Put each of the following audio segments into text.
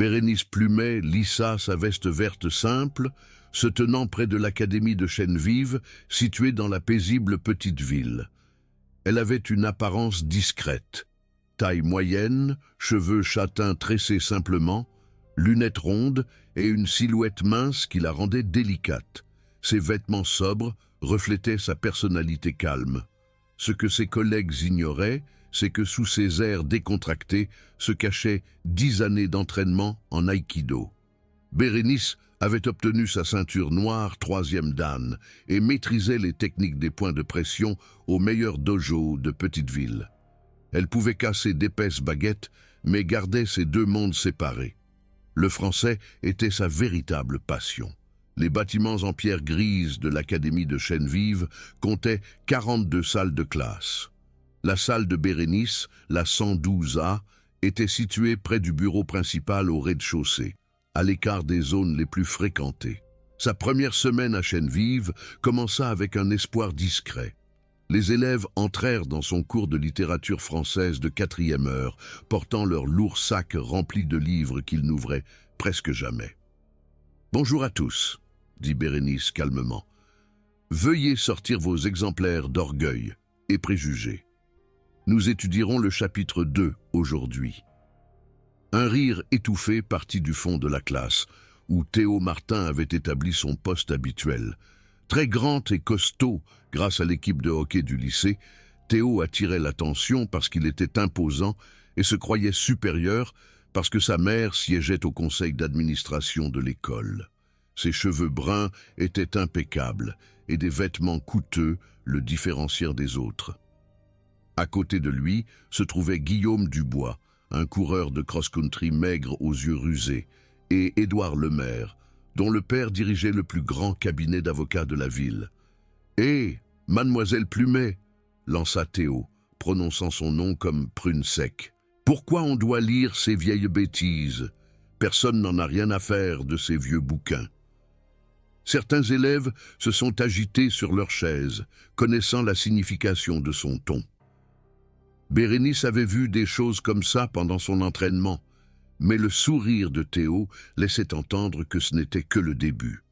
Bérénice Plumet lissa sa veste verte simple, se tenant près de l'académie de Chênevive, située dans la paisible petite ville. Elle avait une apparence discrète. Taille moyenne, cheveux châtains tressés simplement, lunettes rondes et une silhouette mince qui la rendait délicate. Ses vêtements sobres reflétaient sa personnalité calme. Ce que ses collègues ignoraient, c'est que sous ses airs décontractés se cachaient 10 années d'entraînement en aïkido. Bérénice avait obtenu sa ceinture noire 3e dan et maîtrisait les techniques des points de pression au meilleur dojo de petite ville. Elle pouvait casser d'épaisses baguettes, mais gardait ces deux mondes séparés. Le français était sa véritable passion. Les bâtiments en pierre grise de l'académie de Chênevive comptaient 42 salles de classe. La salle de Bérénice, la 112A, était située près du bureau principal au rez-de-chaussée, à l'écart des zones les plus fréquentées. Sa première semaine à Chênevive commença avec un espoir discret. Les élèves entrèrent dans son cours de littérature française de 4e heure, portant leurs lourds sacs remplis de livres qu'ils n'ouvraient presque jamais. « Bonjour à tous », dit Bérénice calmement. « Veuillez sortir vos exemplaires d'orgueil et préjugés. Nous étudierons le chapitre 2 aujourd'hui. » Un rire étouffé partit du fond de la classe, où Théo Martin avait établi son poste habituel. Très grand et costaud, grâce à l'équipe de hockey du lycée, Théo attirait l'attention parce qu'il était imposant et se croyait supérieur parce que sa mère siégeait au conseil d'administration de l'école. Ses cheveux bruns étaient impeccables et des vêtements coûteux le différencièrent des autres. À côté de lui se trouvait Guillaume Dubois, un coureur de cross-country maigre aux yeux rusés, et Édouard Lemaire, dont le père dirigeait le plus grand cabinet d'avocats de la ville. « Hé, mademoiselle Plumet !» lança Théo, prononçant son nom comme prune sec. « Pourquoi on doit lire ces vieilles bêtises? Personne n'en a rien à faire de ces vieux bouquins. » Certains élèves se sont agités sur leurs chaises, connaissant la signification de son ton. Bérénice avait vu des choses comme ça pendant son entraînement, mais le sourire de Théo laissait entendre que ce n'était que le début.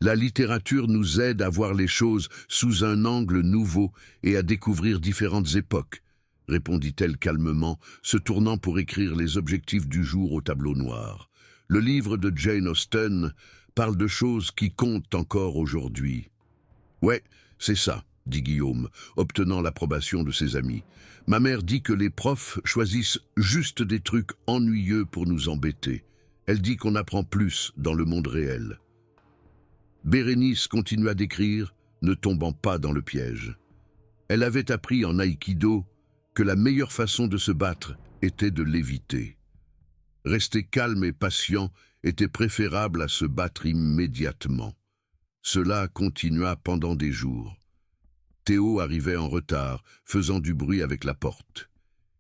La littérature nous aide à voir les choses sous un angle nouveau et à découvrir différentes époques, répondit-elle calmement, se tournant pour écrire les objectifs du jour au tableau noir. Le livre de Jane Austen parle de choses qui comptent encore aujourd'hui. « Ouais, c'est ça, » dit Guillaume, obtenant l'approbation de ses amis. « Ma mère dit que les profs choisissent juste des trucs ennuyeux pour nous embêter. Elle dit qu'on apprend plus dans le monde réel. » Bérénice continua d'écrire, ne tombant pas dans le piège. Elle avait appris en aïkido que la meilleure façon de se battre était de l'éviter. Rester calme et patient était préférable à se battre immédiatement. Cela continua pendant des jours. Théo arrivait en retard, faisant du bruit avec la porte.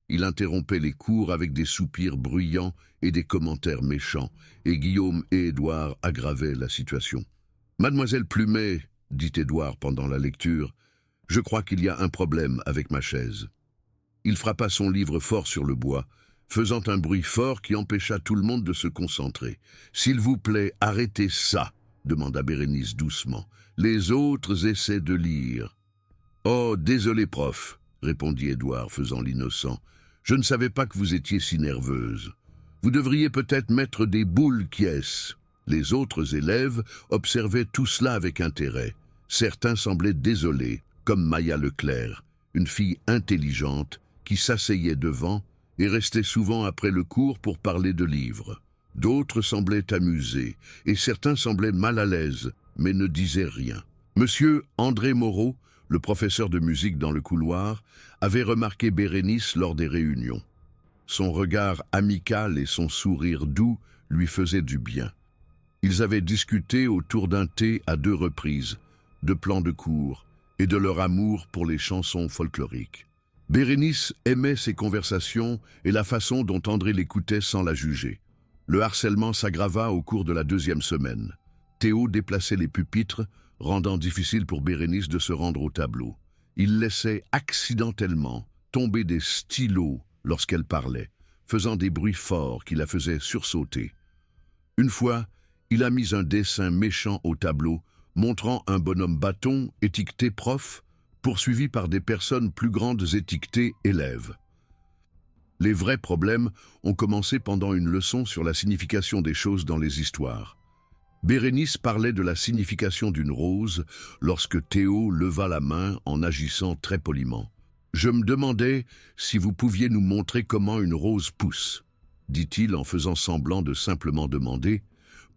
Il interrompait les cours avec des soupirs bruyants et des commentaires méchants, et Guillaume et Édouard aggravaient la situation. « Mademoiselle Plumet, » dit Édouard pendant la lecture, « je crois qu'il y a un problème avec ma chaise. » Il frappa son livre fort sur le bois, faisant un bruit fort qui empêcha tout le monde de se concentrer. « S'il vous plaît, arrêtez ça !» demanda Bérénice doucement. « Les autres essaient de lire. »« Oh, désolé, prof, » répondit Édouard, faisant l'innocent. « Je ne savais pas que vous étiez si nerveuse. Vous devriez peut-être mettre des boules quies. » Les autres élèves observaient tout cela avec intérêt. Certains semblaient désolés, comme Maya Leclerc, une fille intelligente qui s'asseyait devant et restait souvent après le cours pour parler de livres. D'autres semblaient amusés, et certains semblaient mal à l'aise, mais ne disaient rien. Monsieur André Moreau, le professeur de musique dans le couloir, avait remarqué Bérénice lors des réunions. Son regard amical et son sourire doux lui faisaient du bien. Ils avaient discuté autour d'un thé à 2 reprises, de plans de cours et de leur amour pour les chansons folkloriques. Bérénice aimait ces conversations et la façon dont André l'écoutait sans la juger. Le harcèlement s'aggrava au cours de la 2e semaine. Théo déplaçait les pupitres, rendant difficile pour Bérénice de se rendre au tableau. Il laissait accidentellement tomber des stylos lorsqu'elle parlait, faisant des bruits forts qui la faisaient sursauter. Une fois, il a mis un dessin méchant au tableau, montrant un bonhomme bâton étiqueté prof, poursuivi par des personnes plus grandes étiquetées élèves. Les vrais problèmes ont commencé pendant une leçon sur la signification des choses dans les histoires. Bérénice parlait de la signification d'une rose lorsque Théo leva la main en agissant très poliment. « Je me demandais si vous pouviez nous montrer comment une rose pousse, » dit-il en faisant semblant de simplement demander,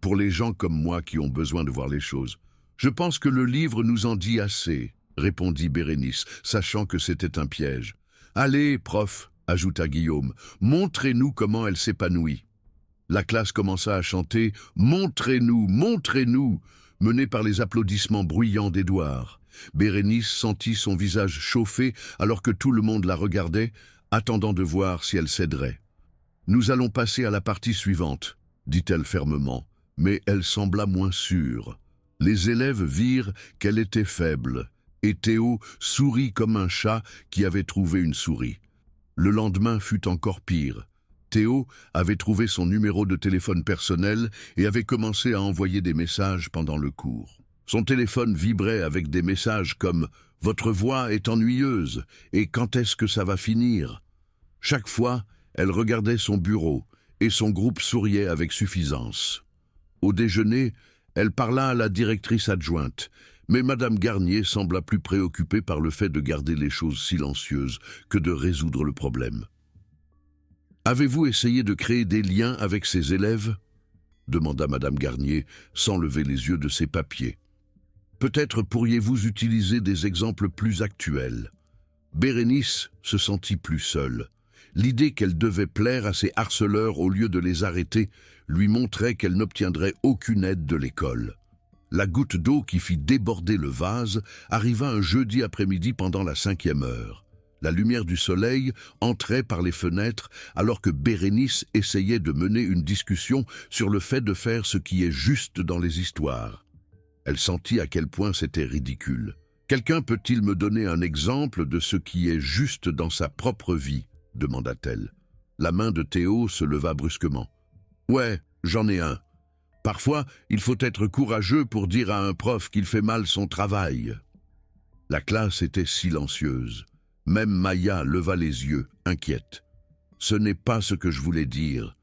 pour les gens comme moi qui ont besoin de voir les choses. « Je pense que le livre nous en dit assez, » répondit Bérénice, sachant que c'était un piège. « Allez, prof, » ajouta Guillaume, « montrez-nous comment elle s'épanouit. » La classe commença à chanter « Montrez-nous, montrez-nous » menée par les applaudissements bruyants d'Édouard. Bérénice sentit son visage chauffer alors que tout le monde la regardait, attendant de voir si elle céderait. « Nous allons passer à la partie suivante, » dit-elle fermement, mais elle sembla moins sûre. Les élèves virent qu'elle était faible, et Théo sourit comme un chat qui avait trouvé une souris. Le lendemain fut encore pire. Théo avait trouvé son numéro de téléphone personnel et avait commencé à envoyer des messages pendant le cours. Son téléphone vibrait avec des messages comme « Votre voix est ennuyeuse et quand est-ce que ça va finir ?» Chaque fois, elle regardait son bureau et son groupe souriait avec suffisance. Au déjeuner, elle parla à la directrice adjointe, mais Madame Garnier sembla plus préoccupée par le fait de garder les choses silencieuses que de résoudre le problème. « Avez-vous essayé de créer des liens avec ces élèves ?» demanda Madame Garnier sans lever les yeux de ses papiers. « Peut-être pourriez-vous utiliser des exemples plus actuels. » Bérénice se sentit plus seule. L'idée qu'elle devait plaire à ces harceleurs au lieu de les arrêter lui montrait qu'elle n'obtiendrait aucune aide de l'école. La goutte d'eau qui fit déborder le vase arriva un jeudi après-midi pendant la 5e heure. La lumière du soleil entrait par les fenêtres alors que Bérénice essayait de mener une discussion sur le fait de faire ce qui est juste dans les histoires. Elle sentit à quel point c'était ridicule. « Quelqu'un peut-il me donner un exemple de ce qui est juste dans sa propre vie ?» demanda-t-elle. La main de Théo se leva brusquement. « Ouais, j'en ai un. Parfois, il faut être courageux pour dire à un prof qu'il fait mal son travail. » La classe était silencieuse. Même Maya leva les yeux, inquiète. « Ce n'est pas ce que je voulais dire, »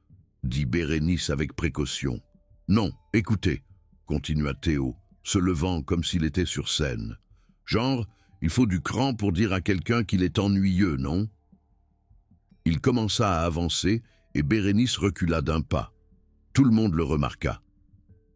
dit Bérénice avec précaution. « Non, écoutez, » continua Théo, se levant comme s'il était sur scène. « Genre, il faut du cran pour dire à quelqu'un qu'il est ennuyeux, non ?» Il commença à avancer et Bérénice recula d'un pas. Tout le monde le remarqua.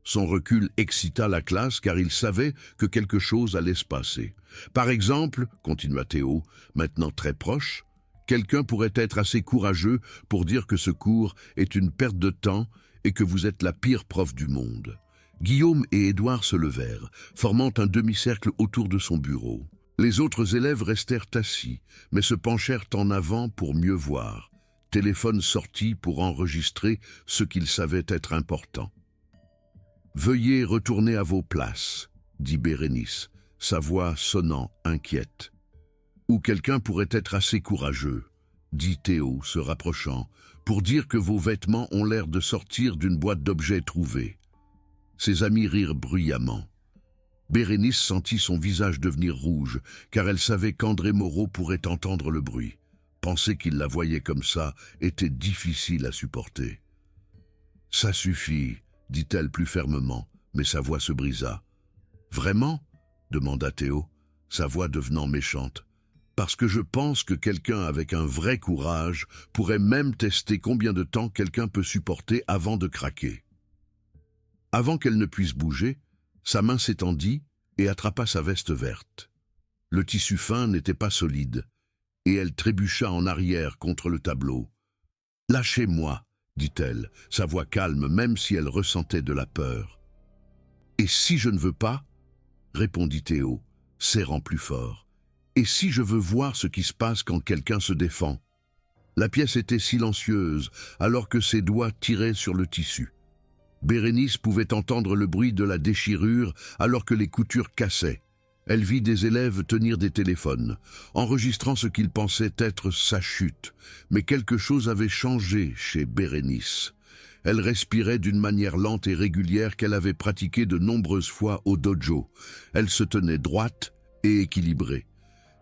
Son recul excita la classe car il savait que quelque chose allait se passer. Par exemple, continua Théo, maintenant très proche, quelqu'un pourrait être assez courageux pour dire que ce cours est une perte de temps et que vous êtes la pire prof du monde. Guillaume et Édouard se levèrent, formant un demi-cercle autour de son bureau. Les autres élèves restèrent assis, mais se penchèrent en avant pour mieux voir. Téléphone sorti pour enregistrer ce qu'ils savaient être important. « Veuillez retourner à vos places, » dit Bérénice, sa voix sonnant inquiète. « Ou quelqu'un pourrait être assez courageux, » dit Théo, se rapprochant, « pour dire que vos vêtements ont l'air de sortir d'une boîte d'objets trouvés. » Ses amis rirent bruyamment. Bérénice sentit son visage devenir rouge, car elle savait qu'André Moreau pourrait entendre le bruit. Penser qu'il la voyait comme ça était difficile à supporter. « Ça suffit, » dit-elle plus fermement, mais sa voix se brisa. « Vraiment ?» demanda Théo, sa voix devenant méchante. « Parce que je pense que quelqu'un avec un vrai courage pourrait même tester combien de temps quelqu'un peut supporter avant de craquer. » Avant qu'elle ne puisse bouger, sa main s'étendit et attrapa sa veste verte. Le tissu fin n'était pas solide, et elle trébucha en arrière contre le tableau. « Lâchez-moi !» dit-elle, sa voix calme même si elle ressentait de la peur. « Et si je ne veux pas ?» répondit Théo, serrant plus fort. « Et si je veux voir ce qui se passe quand quelqu'un se défend ?» La pièce était silencieuse alors que ses doigts tiraient sur le tissu. Bérénice pouvait entendre le bruit de la déchirure alors que les coutures cassaient. Elle vit des élèves tenir des téléphones, enregistrant ce qu'ils pensaient être sa chute. Mais quelque chose avait changé chez Bérénice. Elle respirait d'une manière lente et régulière qu'elle avait pratiquée de nombreuses fois au dojo. Elle se tenait droite et équilibrée.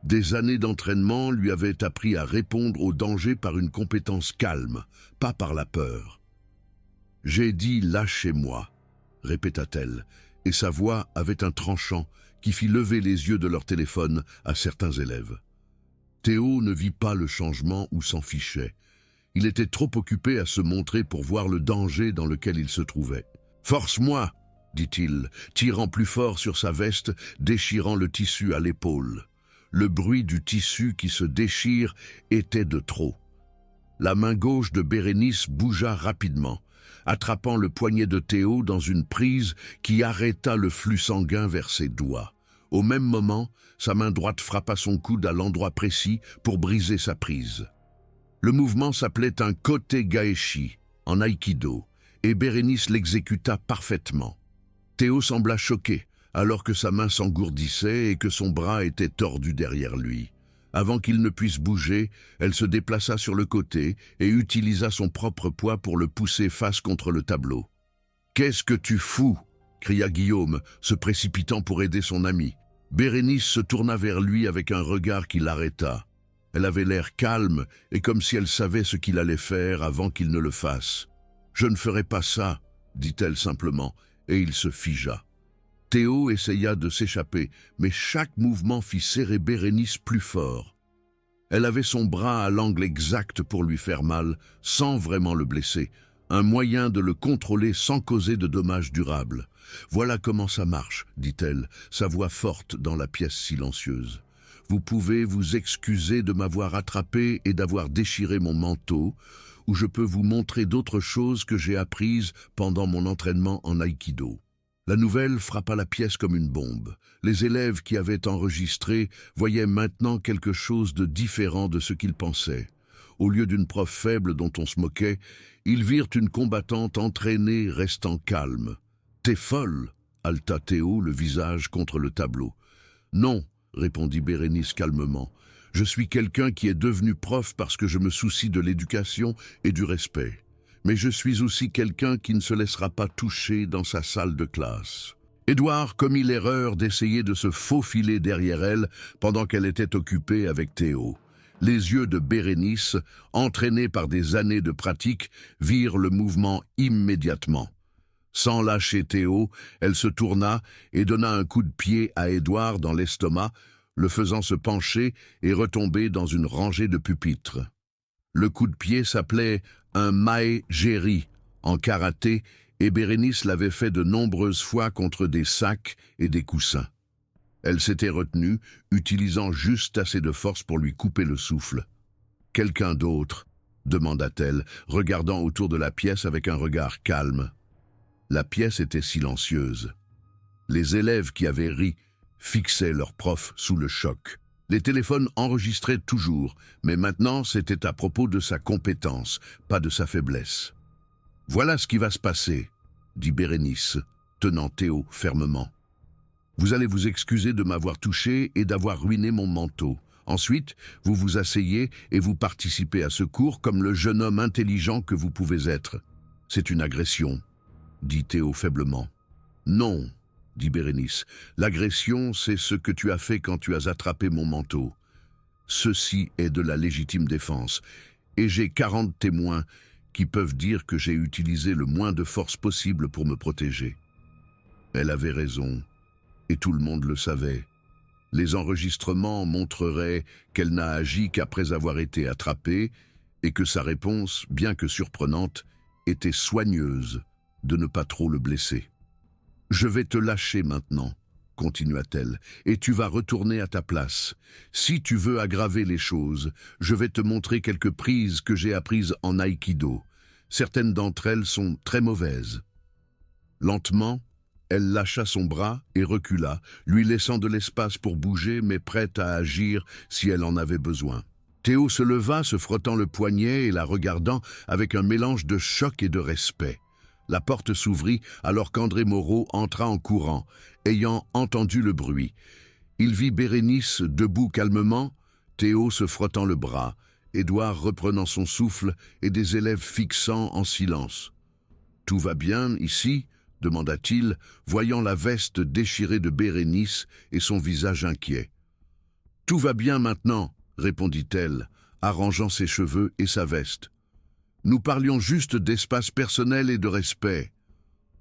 Des années d'entraînement lui avaient appris à répondre aux dangers par une compétence calme, pas par la peur. « J'ai dit lâchez-moi », répéta-t-elle, et sa voix avait un tranchant qui fit lever les yeux de leur téléphone à certains élèves. Théo ne vit pas le changement ou s'en fichait. Il était trop occupé à se montrer pour voir le danger dans lequel il se trouvait. « Force-moi » dit-il, tirant plus fort sur sa veste, déchirant le tissu à l'épaule. Le bruit du tissu qui se déchire était de trop. La main gauche de Bérénice bougea rapidement, attrapant le poignet de Théo dans une prise qui arrêta le flux sanguin vers ses doigts. Au même moment, sa main droite frappa son coude à l'endroit précis pour briser sa prise. Le mouvement s'appelait un kote gaeshi en aïkido, et Bérénice l'exécuta parfaitement. Théo sembla choqué, alors que sa main s'engourdissait et que son bras était tordu derrière lui. Avant qu'il ne puisse bouger, elle se déplaça sur le côté et utilisa son propre poids pour le pousser face contre le tableau. « Qu'est-ce que tu fous ?» cria Guillaume, se précipitant pour aider son ami. Bérénice se tourna vers lui avec un regard qui l'arrêta. Elle avait l'air calme et comme si elle savait ce qu'il allait faire avant qu'il ne le fasse. « Je ne ferai pas ça », dit-elle simplement, et il se figea. Théo essaya de s'échapper, mais chaque mouvement fit serrer Bérénice plus fort. Elle avait son bras à l'angle exact pour lui faire mal, sans vraiment le blesser, un moyen de le contrôler sans causer de dommages durables. « Voilà comment ça marche », dit-elle, sa voix forte dans la pièce silencieuse. « Vous pouvez vous excuser de m'avoir attrapé et d'avoir déchiré mon manteau, ou je peux vous montrer d'autres choses que j'ai apprises pendant mon entraînement en aïkido. » La nouvelle frappa la pièce comme une bombe. Les élèves qui avaient enregistré voyaient maintenant quelque chose de différent de ce qu'ils pensaient. Au lieu d'une prof faible dont on se moquait, ils virent une combattante entraînée restant calme. « T'es folle » haleta Théo, le visage contre le tableau. « Non » répondit Bérénice calmement. « Je suis quelqu'un qui est devenu prof parce que je me soucie de l'éducation et du respect. Mais je suis aussi quelqu'un qui ne se laissera pas toucher dans sa salle de classe. » Édouard commit l'erreur d'essayer de se faufiler derrière elle pendant qu'elle était occupée avec Théo. Les yeux de Bérénice, entraînés par des années de pratique, virent le mouvement immédiatement. Sans lâcher Théo, elle se tourna et donna un coup de pied à Édouard dans l'estomac, le faisant se pencher et retomber dans une rangée de pupitres. Le coup de pied s'appelait un mae-geri en karaté et Bérénice l'avait fait de nombreuses fois contre des sacs et des coussins. Elle s'était retenue, utilisant juste assez de force pour lui couper le souffle. « Quelqu'un d'autre ?» demanda-t-elle, regardant autour de la pièce avec un regard calme. La pièce était silencieuse. Les élèves qui avaient ri fixaient leur prof sous le choc. Les téléphones enregistraient toujours, mais maintenant c'était à propos de sa compétence, pas de sa faiblesse. « Voilà ce qui va se passer », dit Bérénice, tenant Théo fermement. « Vous allez vous excuser de m'avoir touché et d'avoir ruiné mon manteau. Ensuite, vous vous asseyez et vous participez à ce cours comme le jeune homme intelligent que vous pouvez être. C'est une agression, » dit Théo faiblement. « Non », dit Bérénice, « l'agression, c'est ce que tu as fait quand tu as attrapé mon manteau. Ceci est de la légitime défense, et j'ai 40 témoins qui peuvent dire que j'ai utilisé le moins de force possible pour me protéger. » Elle avait raison, et tout le monde le savait. Les enregistrements montreraient qu'elle n'a agi qu'après avoir été attrapée, et que sa réponse, bien que surprenante, était soigneuse de ne pas trop le blesser. « Je vais te lâcher maintenant, » continua-t-elle, « et tu vas retourner à ta place. Si tu veux aggraver les choses, je vais te montrer quelques prises que j'ai apprises en aïkido. Certaines d'entre elles sont très mauvaises. » Lentement, elle lâcha son bras et recula, lui laissant de l'espace pour bouger, mais prête à agir si elle en avait besoin. Théo se leva, se frottant le poignet et la regardant avec un mélange de choc et de respect. La porte s'ouvrit alors qu'André Moreau entra en courant, ayant entendu le bruit. Il vit Bérénice debout calmement, Théo se frottant le bras, Édouard reprenant son souffle et des élèves fixant en silence. « Tout va bien ici ?» demanda-t-il, voyant la veste déchirée de Bérénice et son visage inquiet. « Tout va bien maintenant », répondit-elle, arrangeant ses cheveux et sa veste. « Nous parlions juste d'espace personnel et de respect. »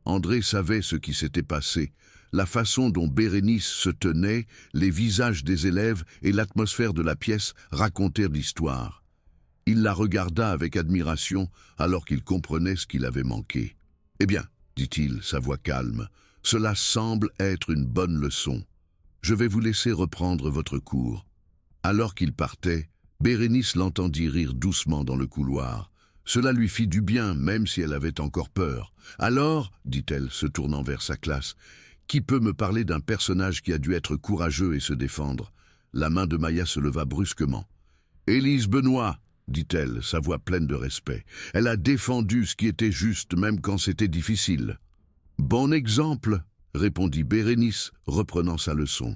André savait ce qui s'était passé, la façon dont Bérénice se tenait, les visages des élèves et l'atmosphère de la pièce racontèrent l'histoire. Il la regarda avec admiration alors qu'il comprenait ce qu'il avait manqué. « Eh bien, dit-il, sa voix calme, cela semble être une bonne leçon. Je vais vous laisser reprendre votre cours. » Alors qu'il partait, Bérénice l'entendit rire doucement dans le couloir. Cela lui fit du bien, même si elle avait encore peur. « Alors, dit-elle, se tournant vers sa classe, qui peut me parler d'un personnage qui a dû être courageux et se défendre ?» La main de Maya se leva brusquement. « Élise Benoît !» dit-elle, sa voix pleine de respect. Elle a défendu ce qui était juste, même quand c'était difficile. « Bon exemple !» répondit Bérénice, reprenant sa leçon.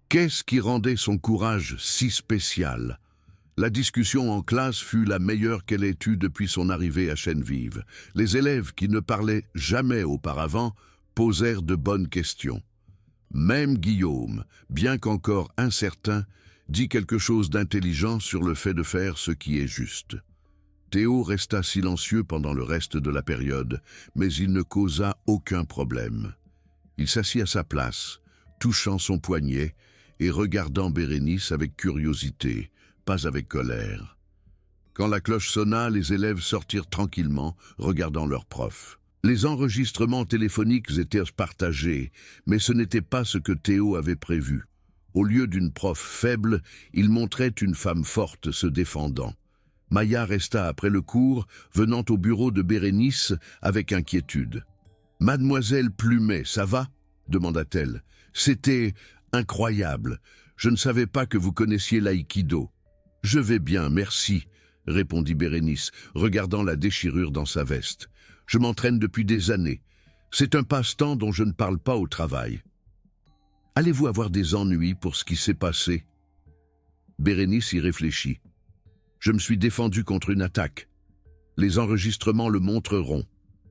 Qu'est-ce qui rendait son courage si spécial? La discussion en classe fut la meilleure qu'elle ait eue depuis son arrivée à Chênevive. Les élèves qui ne parlaient jamais auparavant posèrent de bonnes questions. Même Guillaume, bien qu'encore incertain, dit quelque chose d'intelligent sur le fait de faire ce qui est juste. Théo resta silencieux pendant le reste de la période, mais il ne causa aucun problème. Il s'assit à sa place, touchant son poignet et regardant Bérénice avec curiosité, pas avec colère. Quand la cloche sonna, les élèves sortirent tranquillement, regardant leur prof. Les enregistrements téléphoniques étaient partagés, mais ce n'était pas ce que Théo avait prévu. Au lieu d'une prof faible, il montrait une femme forte se défendant. Maya resta après le cours, venant au bureau de Bérénice avec inquiétude. « Mademoiselle Plumet, ça va ?» demanda-t-elle. « C'était incroyable. Je ne savais pas que vous connaissiez l'aïkido. »« Je vais bien, merci, » répondit Bérénice, regardant la déchirure dans sa veste. « Je m'entraîne depuis des années. C'est un passe-temps dont je ne parle pas au travail. » « Allez-vous avoir des ennuis pour ce qui s'est passé ?» Bérénice y réfléchit. « Je me suis défendu contre une attaque. Les enregistrements le montreront.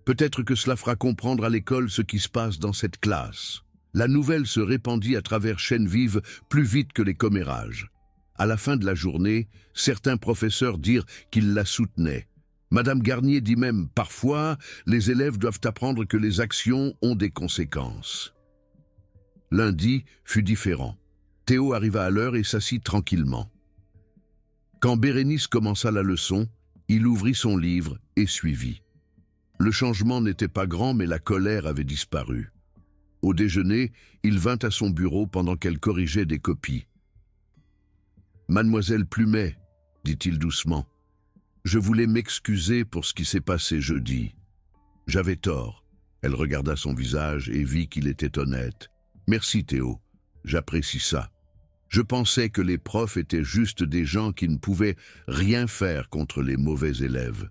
Peut-être que cela fera comprendre à l'école ce qui se passe dans cette classe. » La nouvelle se répandit à travers Chênevive plus vite que les commérages. À la fin de la journée, certains professeurs dirent qu'ils la soutenaient. Madame Garnier dit même, parfois, les élèves doivent apprendre que les actions ont des conséquences. Lundi fut différent. Théo arriva à l'heure et s'assit tranquillement. Quand Bérénice commença la leçon, il ouvrit son livre et suivit. Le changement n'était pas grand, mais la colère avait disparu. Au déjeuner, il vint à son bureau pendant qu'elle corrigeait des copies. « Mademoiselle Plumet, » dit-il doucement, « je voulais m'excuser pour ce qui s'est passé jeudi. J'avais tort. » Elle regarda son visage et vit qu'il était honnête. « Merci Théo, j'apprécie ça. Je pensais que les profs étaient juste des gens qui ne pouvaient rien faire contre les mauvais élèves. »«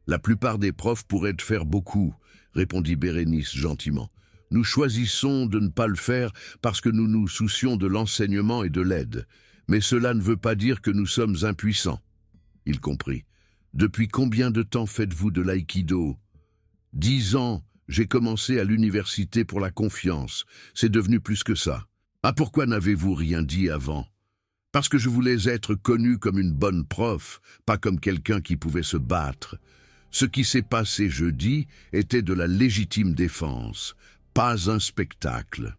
La plupart des profs pourraient faire beaucoup, » répondit Bérénice gentiment. « Nous choisissons de ne pas le faire parce que nous nous soucions de l'enseignement et de l'aide. Mais cela ne veut pas dire que nous sommes impuissants. » Il comprit. « Depuis combien de temps faites-vous de l'aïkido ?»« 10 ans. J'ai commencé à l'université pour la confiance. C'est devenu plus que ça. »« Ah, pourquoi n'avez-vous rien dit avant ?»« Parce que je voulais être connu comme une bonne prof, pas comme quelqu'un qui pouvait se battre. Ce qui s'est passé jeudi était de la légitime défense, pas un spectacle.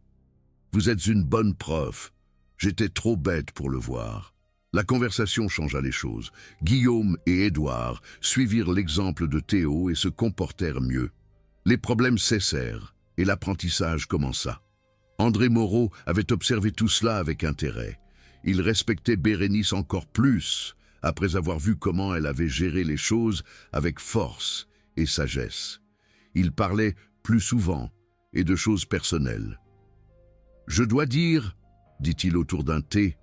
Vous êtes une bonne prof. J'étais trop bête pour le voir. » La conversation changea les choses. Guillaume et Édouard suivirent l'exemple de Théo et se comportèrent mieux. Les problèmes cessèrent et l'apprentissage commença. André Moreau avait observé tout cela avec intérêt. Il respectait Bérénice encore plus après avoir vu comment elle avait géré les choses avec force et sagesse. Il parlait plus souvent et de choses personnelles. « Je dois dire, dit-il autour d'un thé,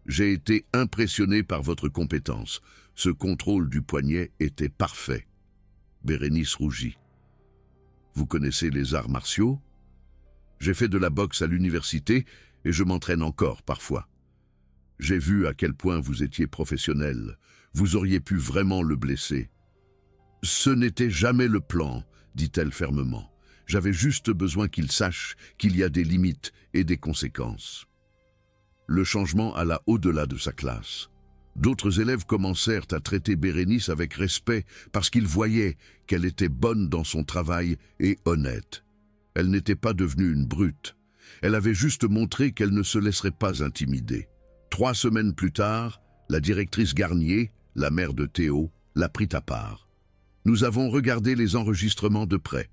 j'ai été impressionné par votre compétence. Ce contrôle du poignet était parfait. » Bérénice rougit. « Vous connaissez les arts martiaux ? J'ai fait de la boxe à l'université, et je m'entraîne encore parfois. J'ai vu à quel point vous étiez professionnel. Vous auriez pu vraiment le blesser. Ce n'était jamais le plan, dit-elle fermement. J'avais juste besoin qu'il sache qu'il y a des limites et des conséquences. Le changement alla au-delà de sa classe. D'autres élèves commencèrent à traiter Bérénice avec respect parce qu'ils voyaient qu'elle était bonne dans son travail et honnête. Elle n'était pas devenue une brute. Elle avait juste montré qu'elle ne se laisserait pas intimider. 3 semaines plus tard, la directrice Garnier, la mère de Théo, la prit à part. Nous avons regardé les enregistrements de près.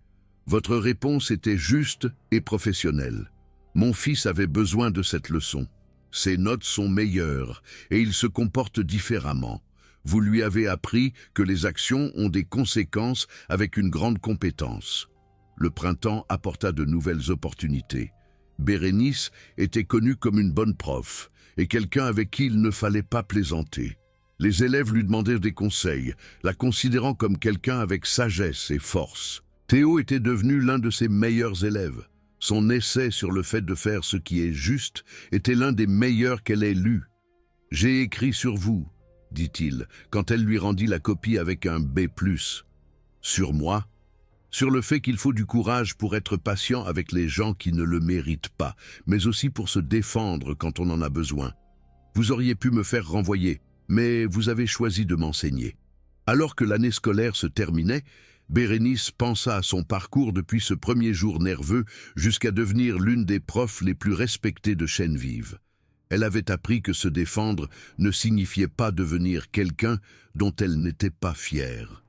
Votre réponse était juste et professionnelle. Mon fils avait besoin de cette leçon. Ses notes sont meilleures et il se comporte différemment. Vous lui avez appris que les actions ont des conséquences avec une grande compétence. Le printemps apporta de nouvelles opportunités. Bérénice était connue comme une bonne prof et quelqu'un avec qui il ne fallait pas plaisanter. Les élèves lui demandèrent des conseils, la considérant comme quelqu'un avec sagesse et force. Théo était devenu l'un de ses meilleurs élèves. Son essai sur le fait de faire ce qui est juste était l'un des meilleurs qu'elle ait lu. « J'ai écrit sur vous », dit-il, quand elle lui rendit la copie avec un B+. « Sur moi ?» Sur le fait qu'il faut du courage pour être patient avec les gens qui ne le méritent pas, mais aussi pour se défendre quand on en a besoin. Vous auriez pu me faire renvoyer, mais vous avez choisi de m'enseigner. Alors que l'année scolaire se terminait, Bérénice pensa à son parcours depuis ce premier jour nerveux jusqu'à devenir l'une des profs les plus respectées de Chêne-Vive. Elle avait appris que se défendre ne signifiait pas devenir quelqu'un dont elle n'était pas fière.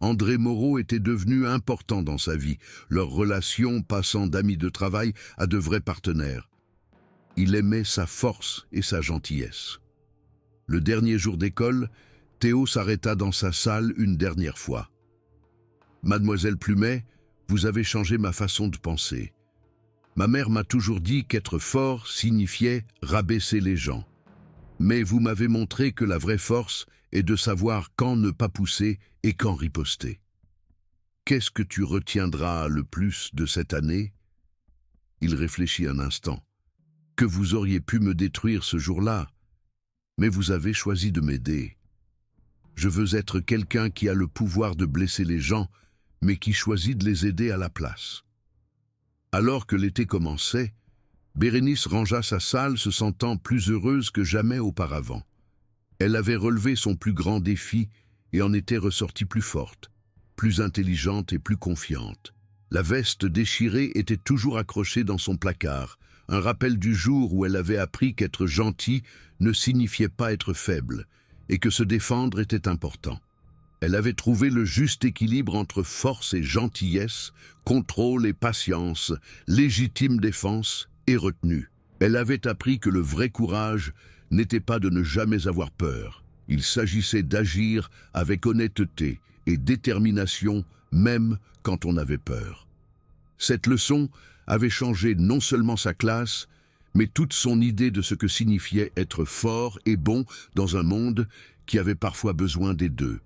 André Moreau était devenu important dans sa vie, leur relation passant d'amis de travail à de vrais partenaires. Il aimait sa force et sa gentillesse. Le dernier jour d'école, Théo s'arrêta dans sa salle une dernière fois. « Mademoiselle Plumet, vous avez changé ma façon de penser. Ma mère m'a toujours dit qu'être fort signifiait rabaisser les gens. Mais vous m'avez montré que la vraie force est de savoir quand ne pas pousser et quand riposter. Qu'est-ce que tu retiendras le plus de cette année ?» Il réfléchit un instant. « Que vous auriez pu me détruire ce jour-là, mais vous avez choisi de m'aider. Je veux être quelqu'un qui a le pouvoir de blesser les gens, mais qui choisit de les aider à la place. » Alors que l'été commençait, Bérénice rangea sa salle se sentant plus heureuse que jamais auparavant. Elle avait relevé son plus grand défi et en était ressortie plus forte, plus intelligente et plus confiante. La veste déchirée était toujours accrochée dans son placard, un rappel du jour où elle avait appris qu'être gentil ne signifiait pas être faible et que se défendre était important. Elle avait trouvé le juste équilibre entre force et gentillesse, contrôle et patience, légitime défense et retenue. Elle avait appris que le vrai courage n'était pas de ne jamais avoir peur. Il s'agissait d'agir avec honnêteté et détermination, même quand on avait peur. Cette leçon avait changé non seulement sa classe, mais toute son idée de ce que signifiait être fort et bon dans un monde qui avait parfois besoin des deux.